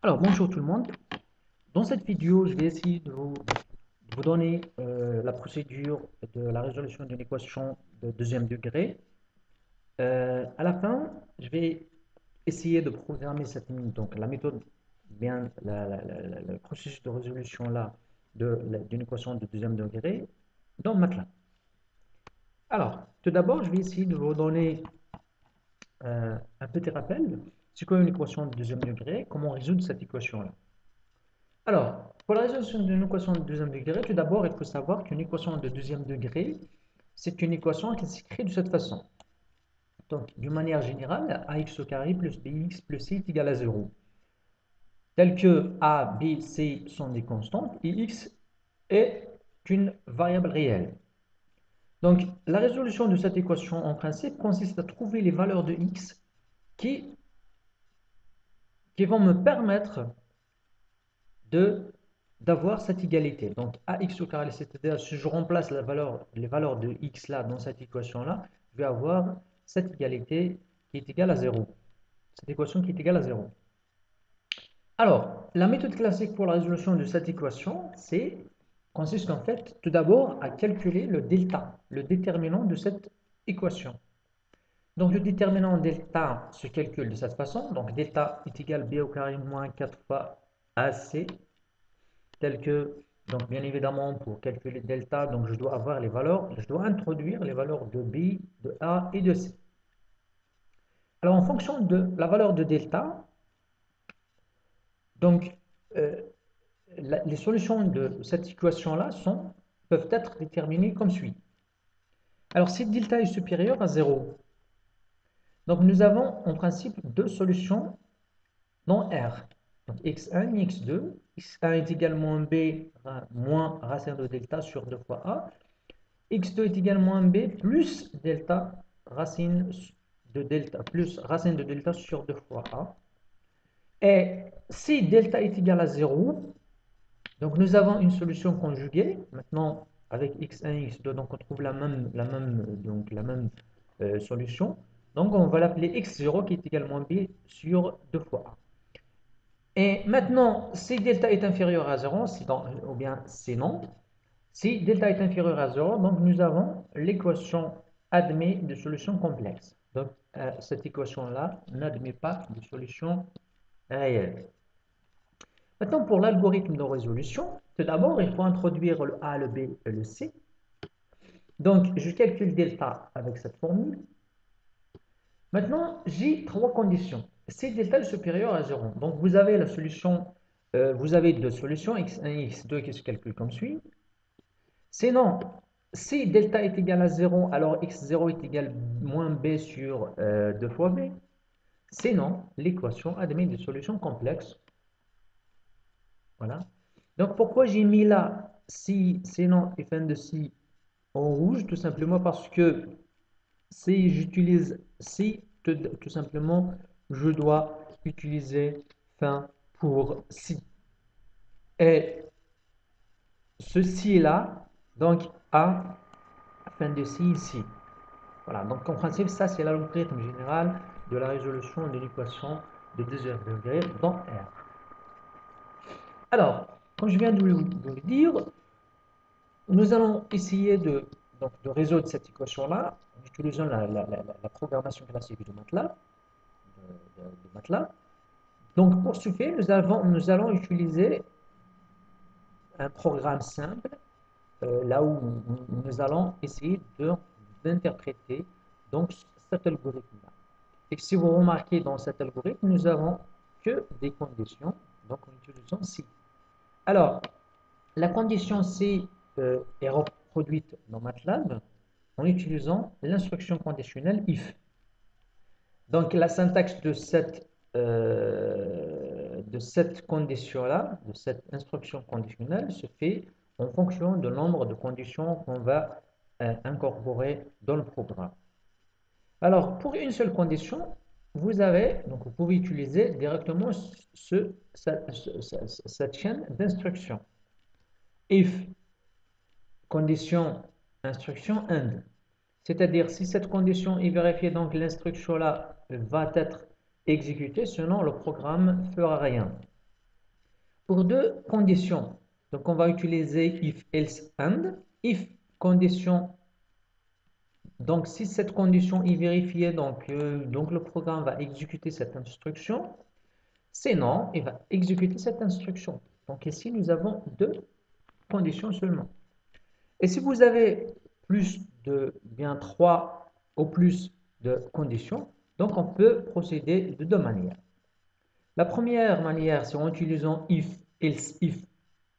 Alors, bonjour tout le monde. Dans cette vidéo, je vais essayer de vous donner la procédure de la résolution d'une équation de deuxième degré. À la fin, je vais essayer de programmer donc la méthode, bien le processus de résolution là d'une équation de deuxième degré dans MATLAB. Alors, tout d'abord, je vais essayer de vous donner un petit rappel. C'est quoi une équation de deuxième degré? Comment résoudre cette équation-là? Alors, pour la résolution d'une équation de deuxième degré, tout d'abord, il faut savoir qu'une équation de deuxième degré, c'est une équation qui s'écrit de cette façon. Donc, d'une manière générale, ax au carré plus bx plus c est égal à 0. Tel que a, b, c sont des constantes et x est une variable réelle. Donc, la résolution de cette équation, en principe, consiste à trouver les valeurs de x qui vont me permettre d'avoir cette égalité. Donc ax au carré, c'est-à-dire si je remplace les valeurs de x là dans cette équation-là, je vais avoir cette égalité qui est égale à 0. Cette équation qui est égale à 0. Alors, la méthode classique pour la résolution de cette équation, consiste en fait tout d'abord à calculer le delta, le déterminant de cette équation. Donc le déterminant delta se calcule de cette façon. Donc delta est égal à b au carré moins 4 fois ac, tel que, donc bien évidemment, pour calculer delta, donc je dois avoir les valeurs, je dois introduire les valeurs de B, de A et de C. Alors, en fonction de la valeur de delta, donc, euh, les solutions de cette équation-là peuvent être déterminées comme suit. Alors, si delta est supérieur à 0, donc nous avons en principe deux solutions dans R. Donc, x1 et x2. x1 est égal à moins b moins racine de delta sur 2 fois a. x2 est égal à moins b plus delta racine de delta sur 2 fois a. Et si delta est égal à 0, donc nous avons une solution conjuguée. Maintenant, avec x1 et x2, donc on trouve la même solution. Donc on va l'appeler x0 qui est égal à moins b sur 2 fois a. Et maintenant, si delta est inférieur à 0, ou bien c'est non, si delta est inférieur à 0, donc nous avons l'équation admet de solution complexe. Donc cette équation-là n'admet pas de solution réelle. Maintenant, pour l'algorithme de résolution, tout d'abord, il faut introduire le A, le B et le C. Donc, je calcule delta avec cette formule. Maintenant, j'ai trois conditions. Si delta est supérieur à 0, donc vous avez la solution, vous avez deux solutions, x1 et x2 qui se calculent comme suit. Sinon, si delta est égal à 0, alors x0 est égal à moins b sur 2 fois b. Sinon, l'équation admet des solutions complexes. Voilà. Donc, pourquoi j'ai mis là si, sinon et fin de si en rouge? Tout simplement parce que si j'utilise si, tout simplement, je dois utiliser fin pour si. Et ceci-là, donc, a fin de si ici. Voilà, donc en principe, ça c'est l'algorithme général de la résolution de l'équation de deuxième degré dans R. Alors, comme je viens de le dire, nous allons essayer de résoudre cette équation-là en utilisant la programmation classique de MATLAB. de MATLAB. Donc, pour ce faire, nous allons utiliser un programme simple, là où nous allons essayer d'interpréter donc cet algorithme-là. Et si vous remarquez dans cet algorithme, nous avons que des conditions, donc en utilisant si. Alors, la condition si est reproduite dans MATLAB en utilisant l'instruction conditionnelle if. Donc, la syntaxe de cette condition-là, de cette instruction conditionnelle, se fait en fonction du nombre de conditions qu'on va incorporer dans le programme. Alors, pour une seule condition, vous pouvez utiliser directement cette chaîne d'instructions. If, condition, instruction, and. C'est-à-dire, si cette condition est vérifiée, donc l'instruction là va être exécuter, sinon le programme ne fera rien. Pour deux conditions, donc on va utiliser if, else, and. If condition, donc si cette condition est vérifiée, donc le programme va exécuter cette instruction. Sinon, il va exécuter cette instruction. Donc ici, nous avons deux conditions seulement. Et si vous avez plus de, bien 3 ou plus de conditions, donc on peut procéder de deux manières. La première manière, c'est en utilisant if, else, if.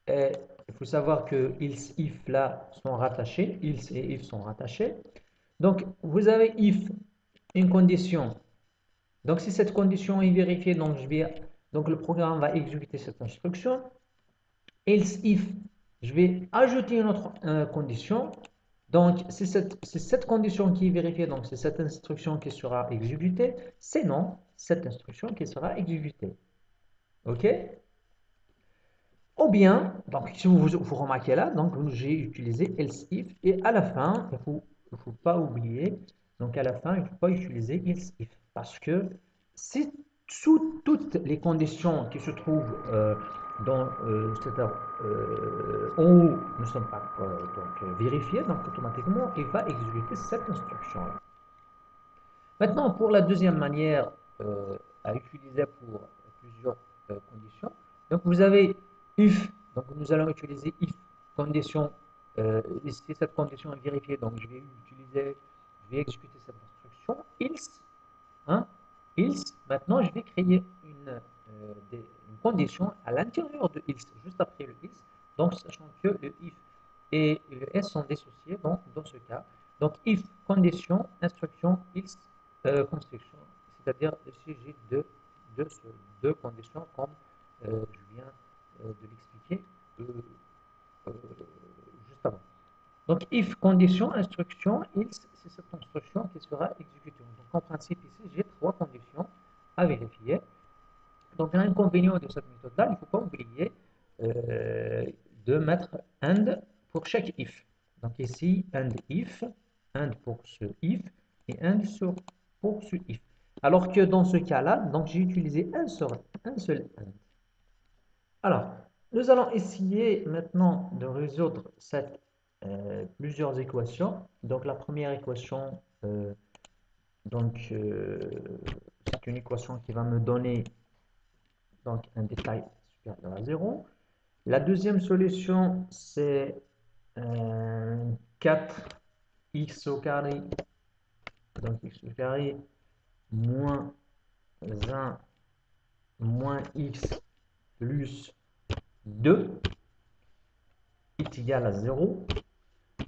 Et il faut savoir que else, if là sont rattachés, else et if sont rattachés. Donc vous avez if, une condition. Donc si cette condition est vérifiée, donc le programme va exécuter cette instruction. Else if, je vais ajouter une autre condition. Donc, c'est cette condition qui est vérifiée, donc c'est cette instruction qui sera exécutée, sinon cette instruction qui sera exécutée. OK? Ou bien, donc si vous remarquez là, donc j'ai utilisé else if, et à la fin, il faut pas oublier, donc à la fin, il ne faut pas utiliser else if, parce que si sous toutes les conditions qui se trouvent c'est-à-dire en haut ne sont pas vérifiées, donc automatiquement, il va exécuter cette instruction-là. Maintenant, pour la deuxième manière à utiliser pour plusieurs conditions, donc vous avez if, donc nous allons utiliser if condition, si cette condition est vérifiée, donc je vais exécuter cette instruction, else, hein, else, maintenant je vais créer une condition à l'intérieur de else, juste après le else, donc sachant que le if et le s sont dissociés dans ce cas. Donc if condition, instruction, else, construction, c'est-à-dire si j'ai deux conditions comme je viens de l'expliquer euh, euh, juste avant. Donc, if condition, instruction, else, c'est cette instruction qui sera exécutée. Donc, en principe, ici, j'ai trois conditions à vérifier. Donc, l'inconvénient de cette méthode-là, il ne faut pas oublier de mettre and pour chaque if. Donc, ici, and pour ce if, et and pour ce if. Alors que dans ce cas-là, donc j'ai utilisé un seul and. Alors, nous allons essayer maintenant de résoudre plusieurs équations. Donc, la première équation, c'est une équation qui va me donner donc, un détail supérieur à 0. La deuxième solution, c'est 4x au carré, donc x au carré moins 1 moins x plus 2 est égal à 0.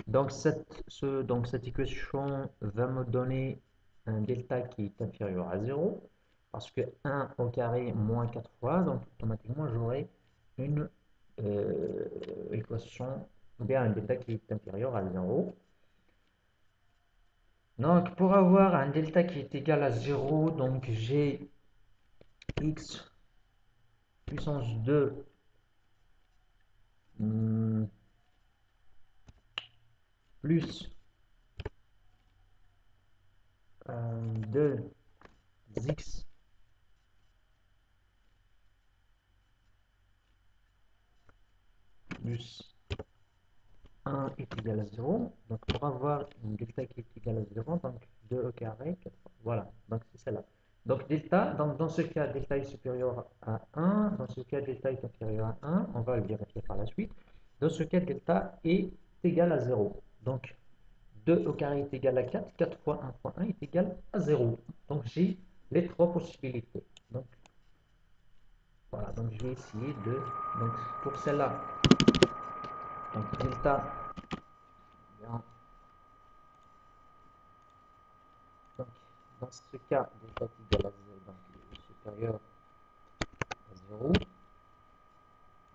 Donc cette équation va me donner un delta qui est inférieur à 0, parce que 1 au carré moins 4 fois, donc automatiquement j'aurai une équation, ou bien un delta qui est inférieur à 0. Donc pour avoir un delta qui est égal à 0, donc j'ai x puissance 2 plus 2x plus 1 est égal à 0. Donc, pour avoir une delta qui est égale à 0, donc 2 au carré, 4, voilà, donc c'est celle-là. Donc, delta, dans ce cas, delta est supérieur à 1. Dans ce cas, delta est inférieur à 1. On va le vérifier par la suite. Dans ce cas, delta est égal à 0. Donc, 2 au carré est égal à 4. 4 fois 1 fois 1 est égal à 0. Donc, j'ai les trois possibilités. Donc, voilà, donc je vais essayer de... Donc, pour celle-là, donc delta... Donc, dans ce cas, delta est égal à 0, donc il est supérieur à 0.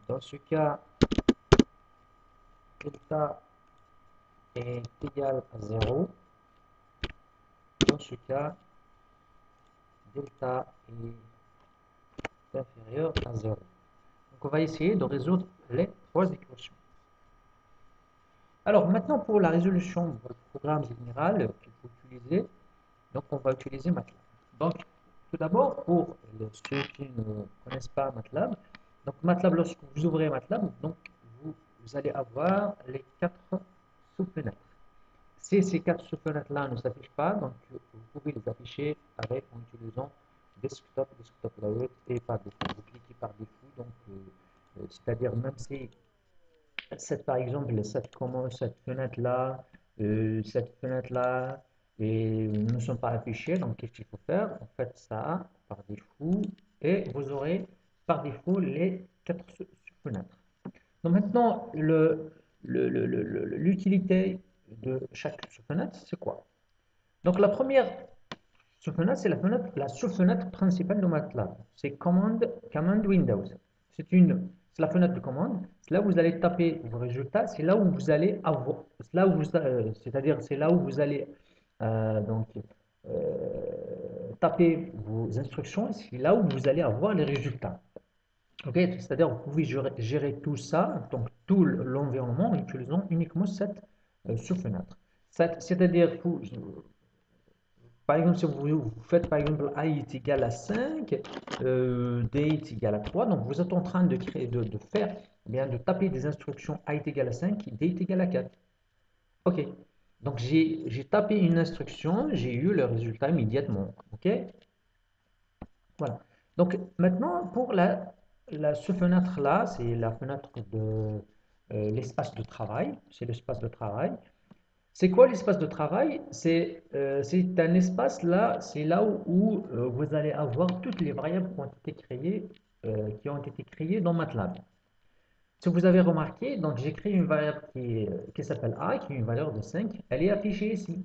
Dans ce cas, delta est égal à 0. Dans ce cas, delta est inférieur à 0. Donc, on va essayer de résoudre les trois équations. Alors, maintenant, pour la résolution du programme général qu'il faut utiliser, donc on va utiliser MATLAB. Donc, Tout d'abord, pour ceux qui ne connaissent pas MATLAB, donc MATLAB, lorsque vous ouvrez MATLAB, donc vous allez avoir les quatre sous-fenêtres. Si ces quatre sous-fenêtres-là ne s'affichent pas, donc vous pouvez les afficher en utilisant Desktop, Desktop Layout et par défaut. Vous cliquez par défaut, donc c'est-à-dire même si par exemple cette fenêtre-là, cette fenêtre-là et ne sont pas affichées, donc qu'est-ce qu'il faut faire? En fait, ça par défaut et vous aurez par défaut les quatre sous-fenêtres. Donc maintenant, l'utilité de chaque sous-fenêtre, c'est quoi? Donc la première sous-fenêtre, c'est la sous-fenêtre principale de MATLAB. C'est Command Windows. C'est la fenêtre de commande. C'est là où vous allez taper vos résultats. C'est là où vous allez avoir, c'est-à-dire c'est là où vous allez donc taper vos instructions. C'est là où vous allez avoir les résultats. Ok, c'est-à-dire vous pouvez gérer tout ça, donc tout l'environnement en utilisant uniquement cette sous-fenêtre. C'est-à-dire, par exemple, si vous faites par exemple A est égal à 5, D est égal à 3, donc vous êtes en train de créer, de faire, eh bien, de taper des instructions A est égal à 5, D est égal à 4. Ok, donc j'ai tapé une instruction, j'ai eu le résultat immédiatement. Ok, voilà. Donc maintenant, pour ce fenêtre-là, c'est la fenêtre de l'espace de travail. C'est l'espace de travail. C'est quoi l'espace de travail? C'est un espace là, c'est là où vous allez avoir toutes les variables qui ont été créées dans MATLAB. Si vous avez remarqué, donc j'ai créé une variable qui s'appelle A, qui est une valeur de 5. Elle est affichée ici.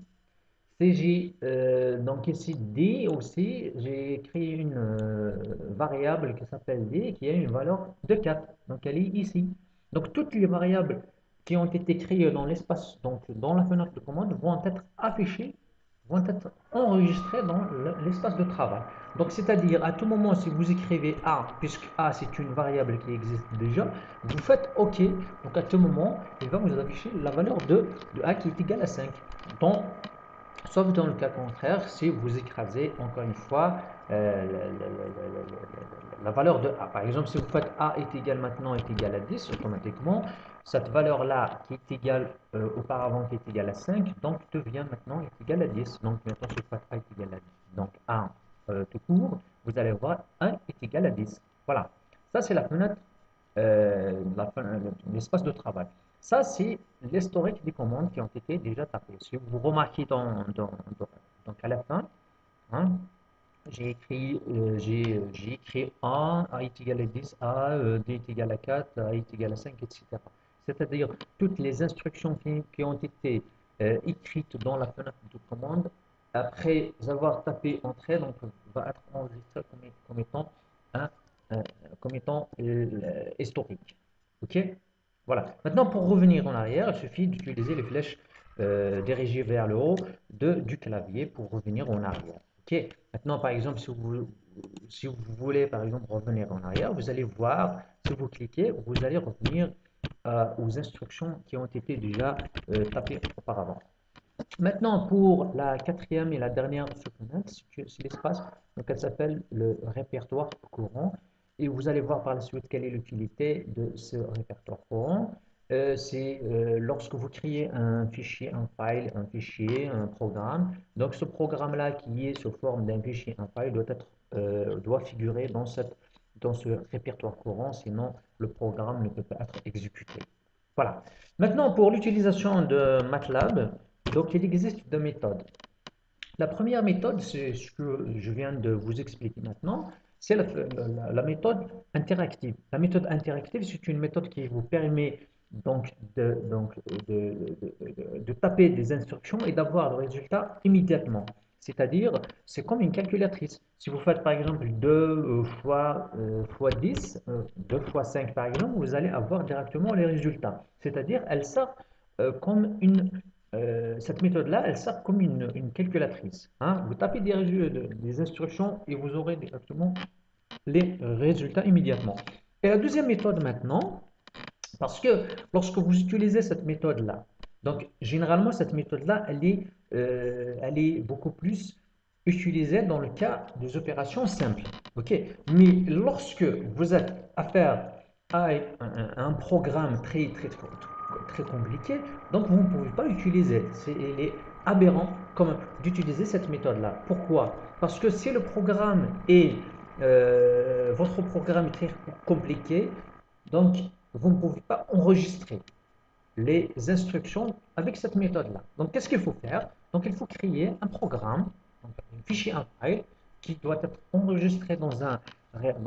Donc ici D aussi, j'ai créé une variable qui s'appelle D qui a une valeur de 4. Donc elle est ici. Donc toutes les variables qui ont été créées dans l'espace, donc dans la fenêtre de commande, vont être affichées, vont être enregistrées dans l'espace de travail. Donc c'est-à-dire à tout moment, si vous écrivez A, puisque A c'est une variable qui existe déjà, vous faites OK. Donc à tout moment, il va vous afficher la valeur de A qui est égale à 5. Donc, sauf dans le cas contraire, si vous écrasez encore une fois la valeur de A. Par exemple, si vous faites A est égal maintenant est égal à 10, automatiquement, cette valeur-là qui est égale auparavant qui est égale à 5, donc devient maintenant est égale à 10. Donc maintenant, si vous faites A est égal à 10, donc 1 tout court, vous allez voir 1 est égal à 10. Voilà. Ça, c'est la fenêtre, l'espace de travail. Ça, c'est l'historique des commandes qui ont été déjà tapées. Si vous remarquez donc à la fin, hein, j'ai écrit A est égal à 10, D est égal à 4, A est égal à 5, etc. C'est-à-dire toutes les instructions qui ont été écrites dans la fenêtre de commande, après avoir tapé Entrée, donc va être enregistré comme étant, un, euh, comme étant historique. OK? Voilà. Maintenant, pour revenir en arrière, il suffit d'utiliser les flèches dirigées vers le haut du clavier pour revenir en arrière. OK? Maintenant, par exemple, si vous voulez, par exemple, revenir en arrière, vous allez voir, si vous cliquez, vous allez revenir aux instructions qui ont été déjà tapées auparavant. Maintenant, pour la quatrième et la dernière sous-fenêtre, c'est l'espace, donc elle s'appelle le répertoire courant. Et vous allez voir par la suite quelle est l'utilité de ce répertoire courant. C'est lorsque vous créez un fichier, un file, un fichier, un programme. Donc ce programme-là qui est sous forme d'un fichier, un file, doit figurer dans ce répertoire courant, sinon le programme ne peut pas être exécuté. Voilà. Maintenant, pour l'utilisation de MATLAB, donc il existe deux méthodes. La première méthode, c'est ce que je viens de vous expliquer maintenant, c'est la méthode interactive. La méthode interactive, c'est une méthode qui vous permet donc de taper des instructions et d'avoir le résultat immédiatement. C'est-à-dire, c'est comme une calculatrice. Si vous faites par exemple 2 fois 10, 2 fois 5 par exemple, vous allez avoir directement les résultats. C'est-à-dire, elle sert comme cette méthode-là, elle sert comme une calculatrice. Hein. Vous tapez des instructions et vous aurez directement les résultats immédiatement. Et la deuxième méthode maintenant, parce que lorsque vous utilisez cette méthode-là, donc généralement cette méthode-là, elle est beaucoup plus utilisé dans le cas des opérations simples. Ok. Mais lorsque vous êtes affaire à un programme très compliqué, donc vous ne pouvez pas utiliser. Il est aberrant d'utiliser cette méthode-là. Pourquoi? Parce que si le programme est votre programme est très compliqué, donc vous ne pouvez pas enregistrer les instructions avec cette méthode-là. Donc, qu'est-ce qu'il faut faire? Donc, il faut créer un programme, donc un fichier, un file, qui doit être enregistré dans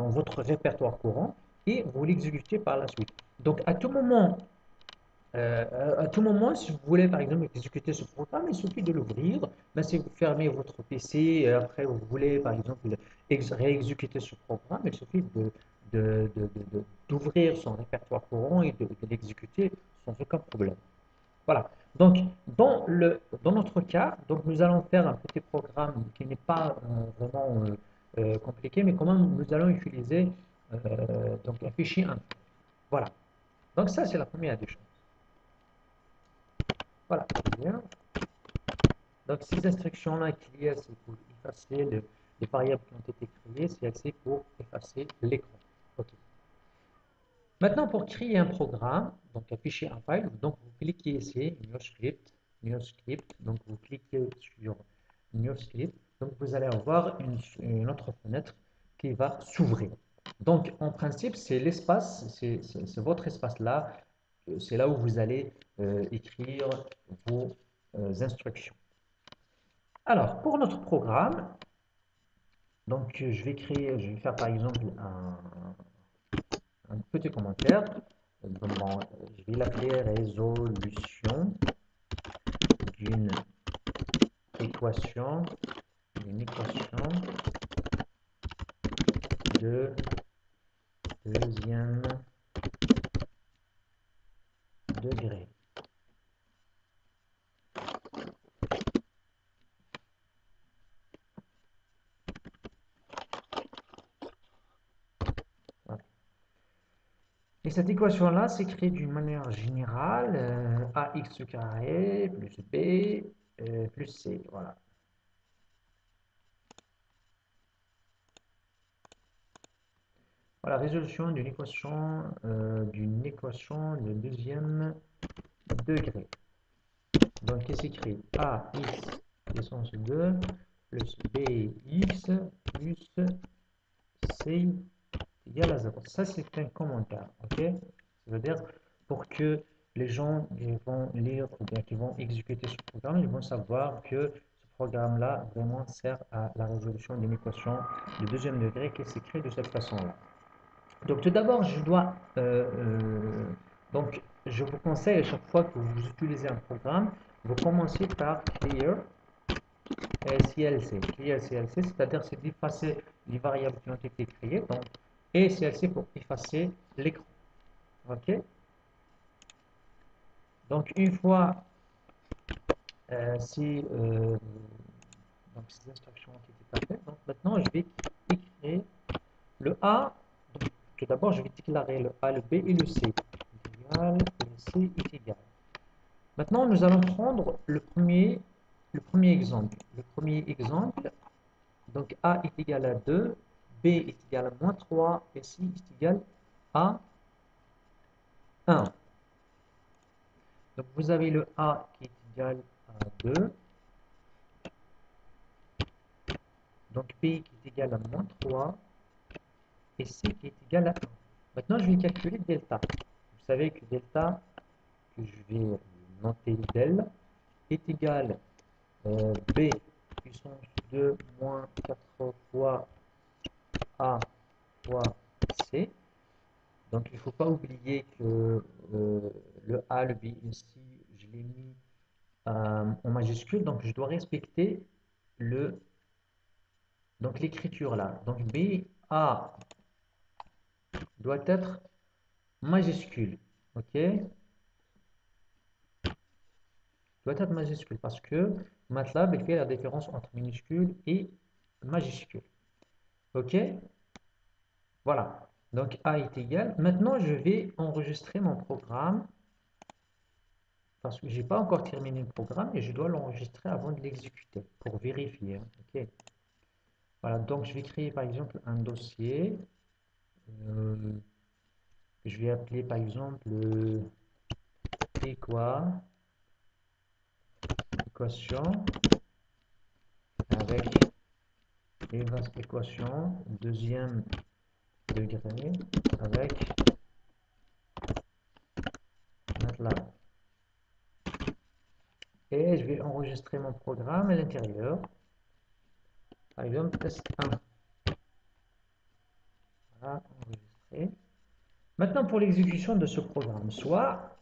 votre répertoire courant et vous l'exécutez par la suite. Donc, à tout moment, si vous voulez par exemple exécuter ce programme, il suffit de l'ouvrir. Ben, si vous fermez votre PC et après vous voulez par exemple réexécuter ce programme, il suffit d'ouvrir son répertoire courant et de l'exécuter sans aucun problème. Voilà. Donc, dans notre cas, donc nous allons faire un petit programme qui n'est pas vraiment compliqué, mais quand même, nous allons utiliser donc un fichier info. Voilà. Donc, ça, c'est la première des choses. Voilà. Bien. Donc, ces instructions-là qu'il y a, c'est pour effacer les variables qui ont été créées, c'est assez pour effacer l'écran. OK. Maintenant, pour créer un programme, donc un fichier, un file, donc vous cliquez ici, New Script, donc vous cliquez sur New Script, donc vous allez avoir une autre fenêtre qui va s'ouvrir. Donc, en principe, c'est l'espace, c'est votre espace là, c'est là où vous allez écrire vos instructions. Alors, pour notre programme, donc je vais faire par exemple un petit commentaire. Bon, je vais l'appeler résolution d'une équation, de deuxième degré. Voilà. Et cette équation-là s'écrit d'une manière générale, ax carré plus b plus c. Voilà. Voilà, résolution d'une équation de deuxième degré. Donc, il s'écrit ax puissance 2 plus bx plus c égal à 0. Ça, c'est un commentaire. Ok? Ça veut dire pour que les gens qui vont lire ou bien qui vont exécuter ce programme, ils vont savoir que ce programme-là vraiment sert à la résolution d'une équation de deuxième degré qui s'écrit de cette façon-là. Donc, tout d'abord, donc, je vous conseille à chaque fois que vous utilisez un programme, vous commencez par clear CLC. Clear CLC, c'est-à-dire c'est d'effacer les variables qui ont été créées. Donc, et CLC pour effacer l'écran. OK? Donc, une fois donc, ces instructions ont été faites, donc maintenant je vais écrire le A. Donc, tout d'abord, je vais déclarer le A, le B et le C. Égal, le C est égal. Maintenant, nous allons prendre le premier exemple. Le premier exemple, donc A est égal à 2, B est égal à moins 3 et C est égal à 1. Donc vous avez le A qui est égal à 2, donc B qui est égal à moins 3 et C qui est égal à 1. Maintenant, je vais calculer delta. Vous savez que delta, que je vais noter del, est égal à B puissance 2 moins 4 fois A fois C. Donc, il ne faut pas oublier que le A, le B ici, je l'ai mis en majuscule. Donc, je dois respecter l'écriture là. Donc, B, A doit être majuscule. OK? Doit être majuscule parce que MATLAB il fait la différence entre minuscule et majuscule. OK? Voilà. Donc, A est égal. Maintenant, je vais enregistrer mon programme parce que j'ai pas encore terminé le programme et je dois l'enregistrer avant de l'exécuter pour vérifier, hein. Ok. Voilà, donc je vais créer par exemple un dossier euh, que je vais appeler par exemple équation avec équation deuxième degré avec MATLAB. Et je vais enregistrer mon programme à l'intérieur. Par exemple, test 1. Voilà, enregistré. Maintenant, pour l'exécution de ce programme, soit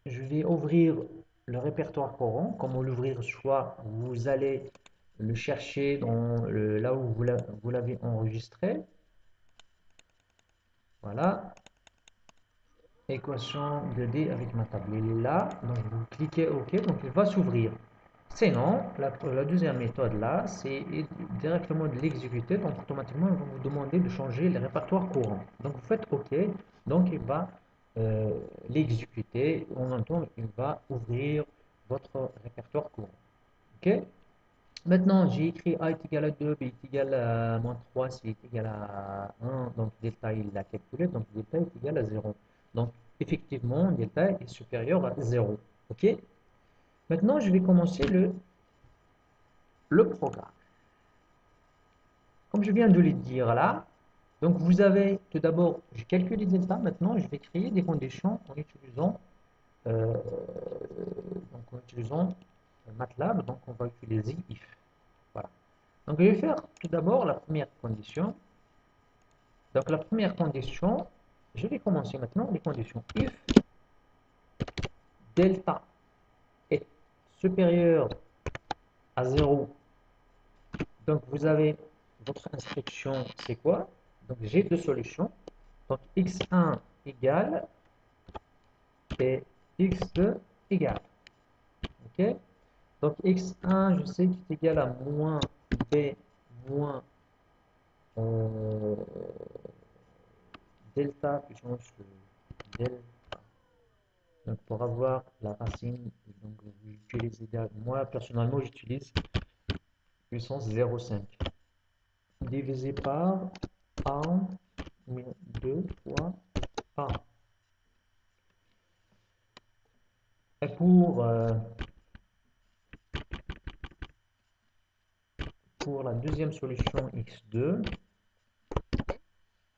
je vais ouvrir le répertoire courant. Comment l'ouvrir? Soit vous allez le chercher là où vous l'avez enregistré. Voilà. Équation 2D avec ma table. Il est là. Donc, vous cliquez OK. Donc, il va s'ouvrir. Sinon, la deuxième méthode là, c'est directement de l'exécuter. Donc, automatiquement, il va vous demander de changer le répertoire courant. Donc, vous faites OK. Donc, il va euh, l'exécuter. En même temps, il va ouvrir votre répertoire courant. OK? Maintenant, j'ai écrit A est égal à 2, B est égal à moins 3, C est égal à 1. Donc, delta, il l'a calculé. Donc, delta est égal à 0. Donc, effectivement, delta est supérieur à 0. OK? Maintenant, je vais commencer le programme. Comme je viens de le dire là, donc vous avez tout d'abord, j'ai calculé delta. Maintenant, je vais créer des conditions euh, en utilisant MATLAB. Donc, on va utiliser if. Voilà. Donc, je vais faire tout d'abord la première condition. Donc, la première condition, je vais commencer maintenant les conditions. If delta est supérieur à 0, donc vous avez votre instruction, c'est quoi? Donc, j'ai deux solutions. Donc, x1 égale et x2 égale. OK? Donc, x1, je sais qu'il est égal à moins b moins euh, delta puissance delta. Donc, pour avoir la racine, donc, j'utilise moi, personnellement, j'utilise puissance 0,5 divisé par a 2 fois a. Et pour la deuxième solution x2,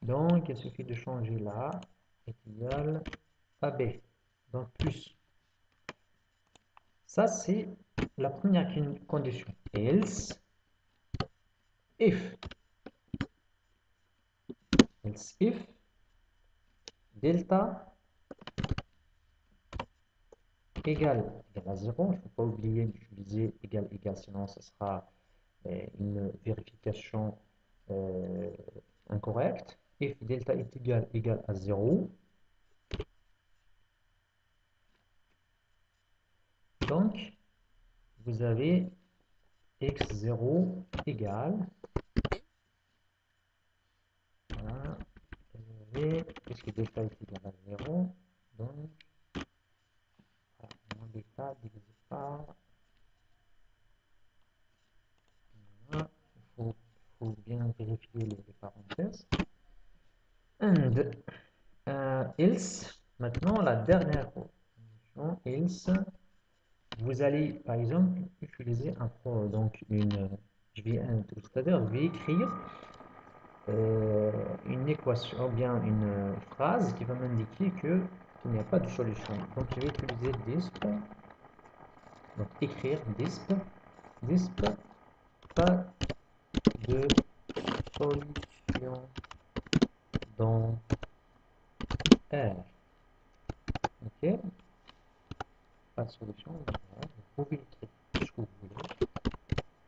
donc il suffit de changer là, est égal à b. Donc plus. Ça, c'est la première condition. Else, if. Else, if delta égale à 0. Il ne faut pas oublier d'utiliser égal, sinon ce sera une vérification incorrecte. If delta est égal à 0, donc vous avez x0 égale, voilà, puisque delta est égal à 0, donc voilà, moins delta divisé par, voilà, il faut bien vérifier les parenthèses. And else, maintenant la dernière condition, else, vous allez par exemple utiliser donc c'est-à-dire je vais écrire une équation, ou bien une phrase qui va m'indiquer qu'il n'y a pas de solution. Donc je vais utiliser disp, donc écrire disp, pas de solution dans R. Ok, pas de solution dans R. Vous pouvez écrire ce que vous voulez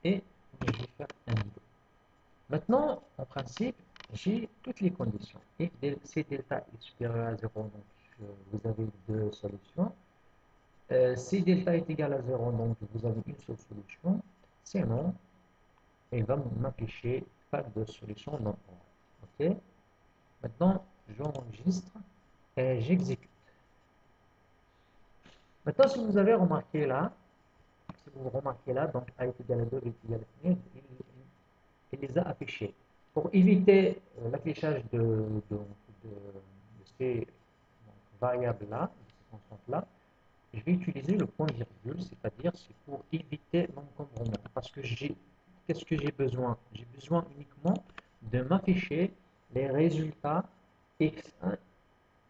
et je vais faire un do. Maintenant, en principe, j'ai toutes les conditions. Et si delta est supérieur à 0, donc vous avez deux solutions. Si delta est égal à 0, donc vous avez une seule solution. Sinon, il va m'afficher pas de solution non. OK? Maintenant, j'enregistre et j'exécute. Maintenant, si vous avez remarqué là, si vous remarquez là, donc A est égal à 2, B est égal à 1, il les a affichés. Pour éviter l'affichage de ces variables-là, de ces constantes-là, je vais utiliser le point virgule, c'est-à-dire c'est pour éviter l'encombrement. Parce que qu'est-ce que j'ai besoin? J'ai besoin uniquement de m'afficher les résultats x1,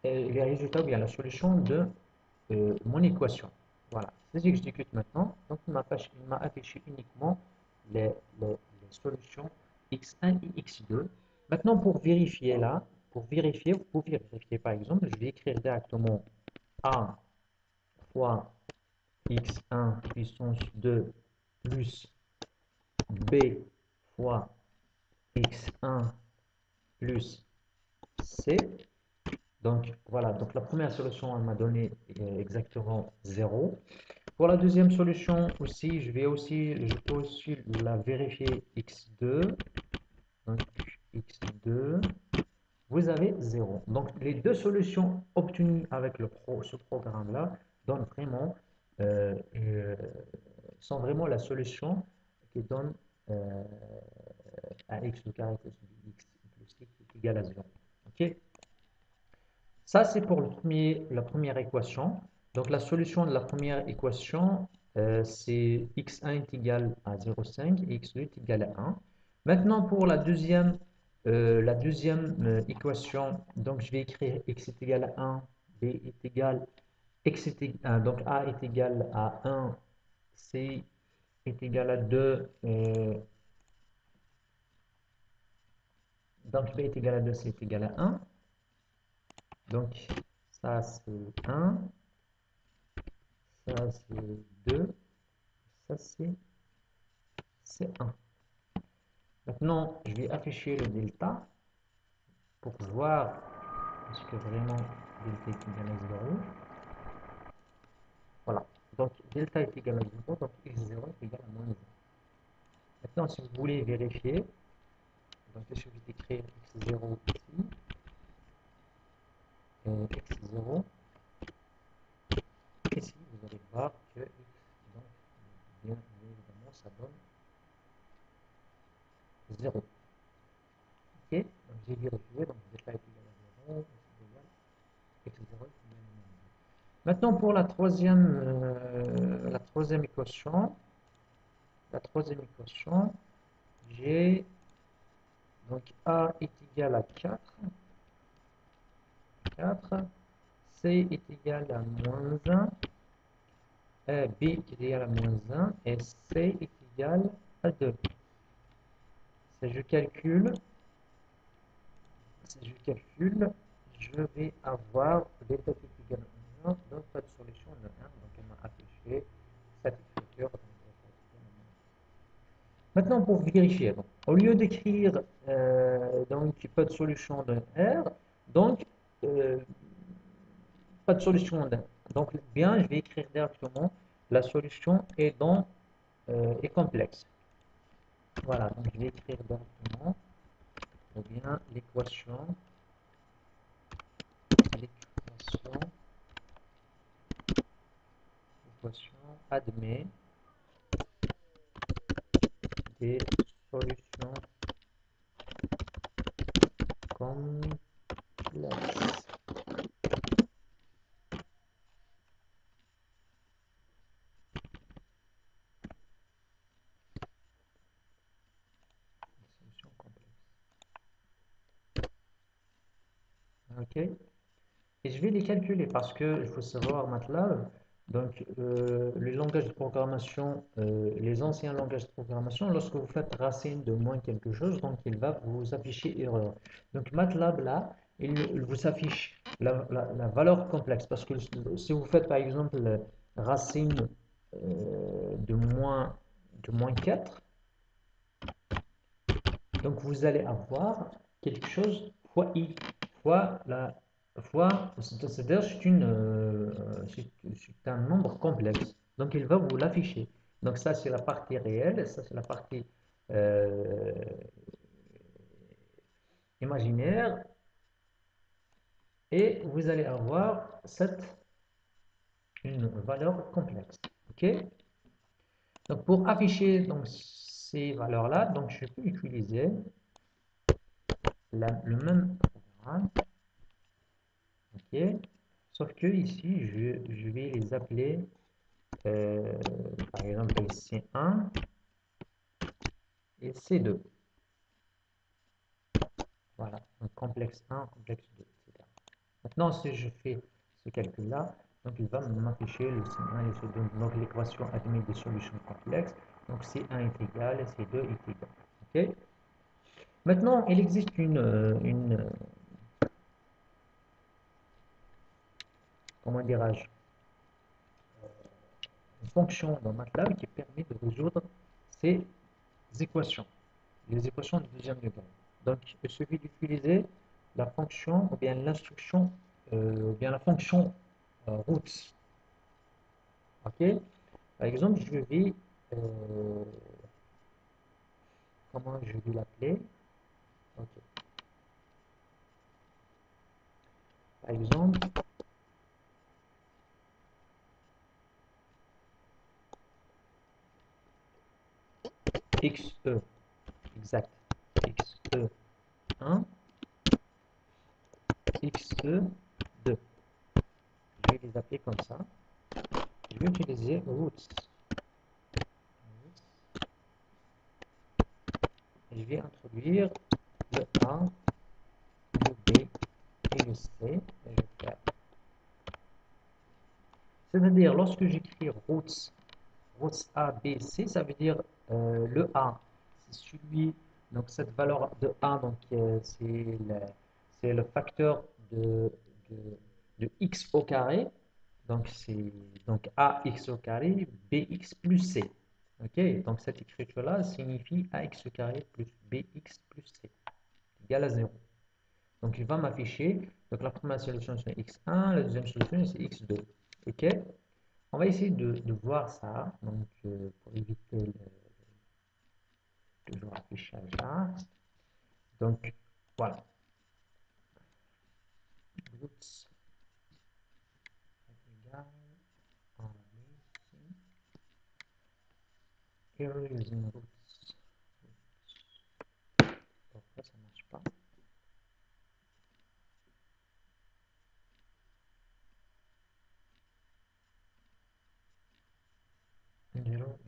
les résultats ou bien la solution de mon équation. Voilà, si j'exécute maintenant, donc il m'a affiché uniquement les, les solutions x1 et x2. Maintenant, pour vérifier là, pour vérifier, vous pouvez vérifier par exemple, je vais écrire directement a fois x1 puissance 2 plus b fois x1 plus c. Donc voilà, donc la première solution, elle m'a donné exactement 0. Pour la deuxième solution aussi, je peux aussi la vérifier x2. Donc x2, vous avez 0. Donc les deux solutions obtenues avec ce programme-là donnent vraiment, sont vraiment la solution qui donne euh, à x au carré plus x plus x est égal à 0. Ok? Ça, c'est pour la première équation. Donc, la solution de la première équation, c'est x1 est égal à 0,5 et x2 est égal à 1. Maintenant, pour la deuxième équation, donc je vais écrire x est égal à 1, b est égal, donc a est égal à 1, c est égal à 2, donc b est égal à 2, c est égal à 1. Donc, ça c'est 1. Ça, c'est 2. Ça, c'est 1. Maintenant, je vais afficher le delta pour voir est-ce que vraiment delta est égal à 0. Voilà. Donc, delta est égal à 0. Donc, x0 est égal à moins 0. Maintenant, si vous voulez vérifier, donc il suffit d'écrire x0 ici. X0 ici. Vous allez voir que x, donc, bien évidemment, ça donne 0. Ok, donc j'ai vérifié, donc delta est égal à 0, c'est égal, x0 est égal à moins 0. Maintenant, pour la troisième équation, j'ai donc A est égal à 4, C est égal à moins 1, B est égal à moins 1 et C est égal à 2. Si je calcule, je vais avoir delta est égal à 1, donc pas de solution de 1, donc elle m'a affiché cette écriture. Maintenant, pour vérifier, donc, au lieu d'écrire donc pas de solution de R, donc euh, pas de solution d'1. Donc bien, je vais écrire directement la solution est complexe. Voilà, donc je vais écrire directement ou bien l'équation admet des solutions complexes. Ok. Et je vais les calculer parce que il faut savoir MATLAB, donc les langages de programmation, les anciens langages de programmation, lorsque vous faites racine de moins quelque chose, donc il va vous afficher erreur. Donc MATLAB là, il vous affiche la valeur complexe parce que si vous faites par exemple racine de moins 4, donc vous allez avoir quelque chose fois i, fois c'est-à-dire c'est un nombre complexe. Donc il va vous l'afficher. Donc ça c'est la partie réelle, et ça c'est la partie euh, imaginaire. Et vous allez avoir cette une valeur complexe. OK? Donc, pour afficher donc, ces valeurs-là, donc, je peux utiliser le même programme. OK? Sauf que ici, je vais les appeler, par exemple, C1 et C2. Voilà, donc complexe 1, complexe 2, etc. Maintenant, si je fais ce calcul-là, donc il va m'afficher le C1 et le C2, donc l'équation admet des solutions complexes. Donc C1 est égal et C2 est égal. OK? Maintenant, il existe comment dirais-je, une fonction dans MATLAB qui permet de résoudre ces équations, les équations de deuxième degré. Donc, il suffit d'utiliser la fonction ou bien l'instruction ou bien la fonction roots. OK? Par exemple, comment je vais l'appeler? OK. Par exemple, XE, exact. XE1, XE2. Je vais les appeler comme ça. Je vais utiliser roots. Et je vais introduire le A, le B et le C. Et je fais. C'est-à-dire, lorsque j'écris roots A, B, C, ça veut dire le A, c'est celui, donc cette valeur de A, donc c'est le facteur de, de x au carré, donc c'est donc ax au carré, bx plus c. Ok, donc cette écriture-là signifie ax au carré plus bx plus c égale à 0. Donc il va m'afficher, donc la première solution c'est x1, la deuxième solution c'est x2. Ok, on va essayer de voir ça, donc pour éviter toujours affichage là. Donc voilà. Roots égale ici. Here using roots. Pourquoi ça marche pas? Zero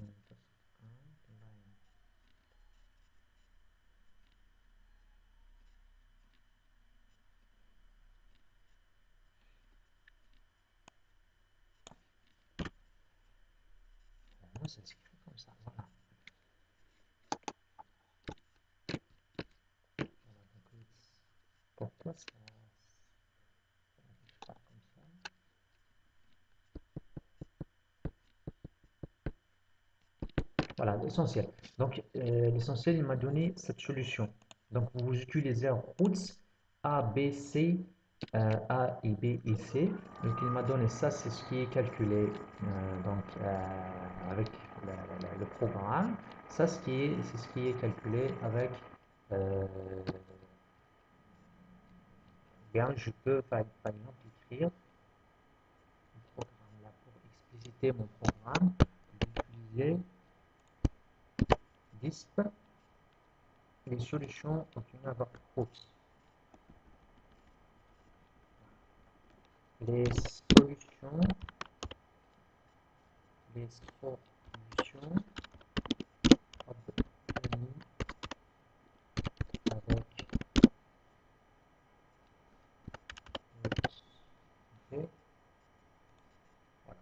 ça s'écrit comme ça, voilà. Voilà, donc, pourquoi ça n'affiche pas comme ça? Voilà, l'essentiel. Donc, l'essentiel, il m'a donné cette solution. Donc, vous utilisez roots A, B, C, A et B et C. Donc, il m'a donné ça, c'est ce qui est calculé donc, avec le programme. Ça, c'est ce qui est calculé avec. euh, bien, je peux, par exemple, écrire un programme là pour expliciter mon programme. Je vais utiliser disp les solutions contenues avec roots. Les solutions, les solutions obtenues avec roots. Ok, voilà.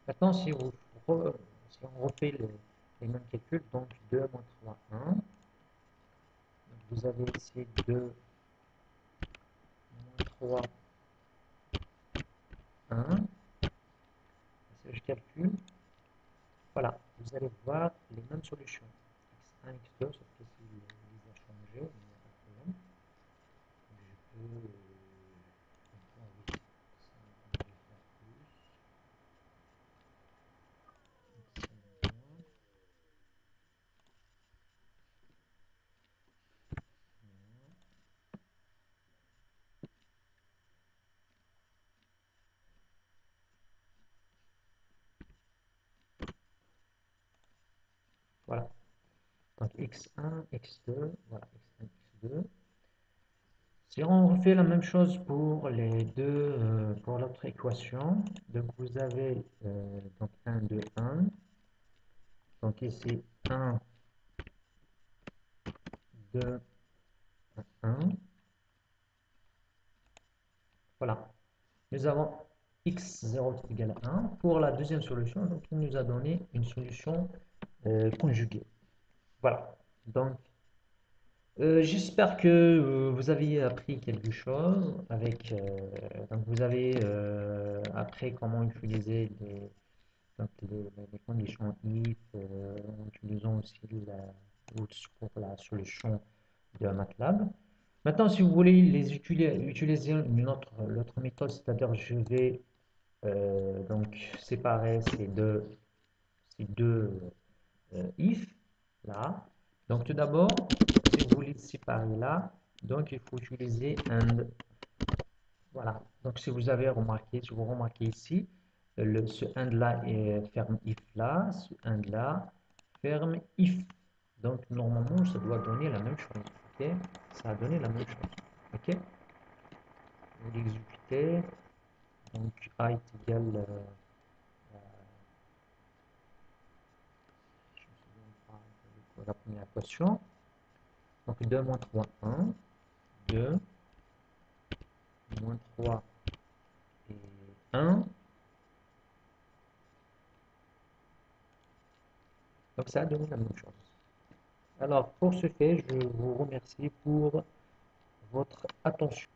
Maintenant, si on refait les mêmes calculs, donc 2 moins 3, 1. Donc vous avez ici 2 moins 3, 1. Si je calcule, voilà, vous allez voir les mêmes solutions. X1, X2, sauf que si les a changés, il n'y a pas de problème. Donc je peux encore vite, ça, je vais faire plus. Voilà. Donc x1, x2, voilà, x1, x2. Si on refait la même chose pour les deux, pour l'autre équation, donc vous avez donc 1, 2, 1. Donc ici 1, 2, 1. Voilà. Nous avons x0 qui est égal à 1. Pour la deuxième solution, donc, il nous a donné une solution conjuguée. Voilà. Donc, j'espère que vous avez appris quelque chose avec. Donc, vous avez appris comment utiliser les conditions if en utilisant aussi la roots pour la solution de MATLAB. Maintenant, si vous voulez utiliser l'autre méthode, c'est-à-dire je vais donc séparer ces deux if là. Donc tout d'abord, si vous voulez séparer là, donc il faut utiliser and. Voilà. Donc si vous avez remarqué, si vous remarquez ici, ce and là est ferme if là, ce and là ferme if. Donc normalement, ça doit donner la même chose. Ok? Ça a donné la même chose. Ok? Vous l'exécutez. Donc a est égal je me souviens pas de la première équation. Donc 2 moins 3, 1. 2 moins 3 et 1. Donc ça a donné la même chose. Alors pour ce fait, je vous remercie pour votre attention.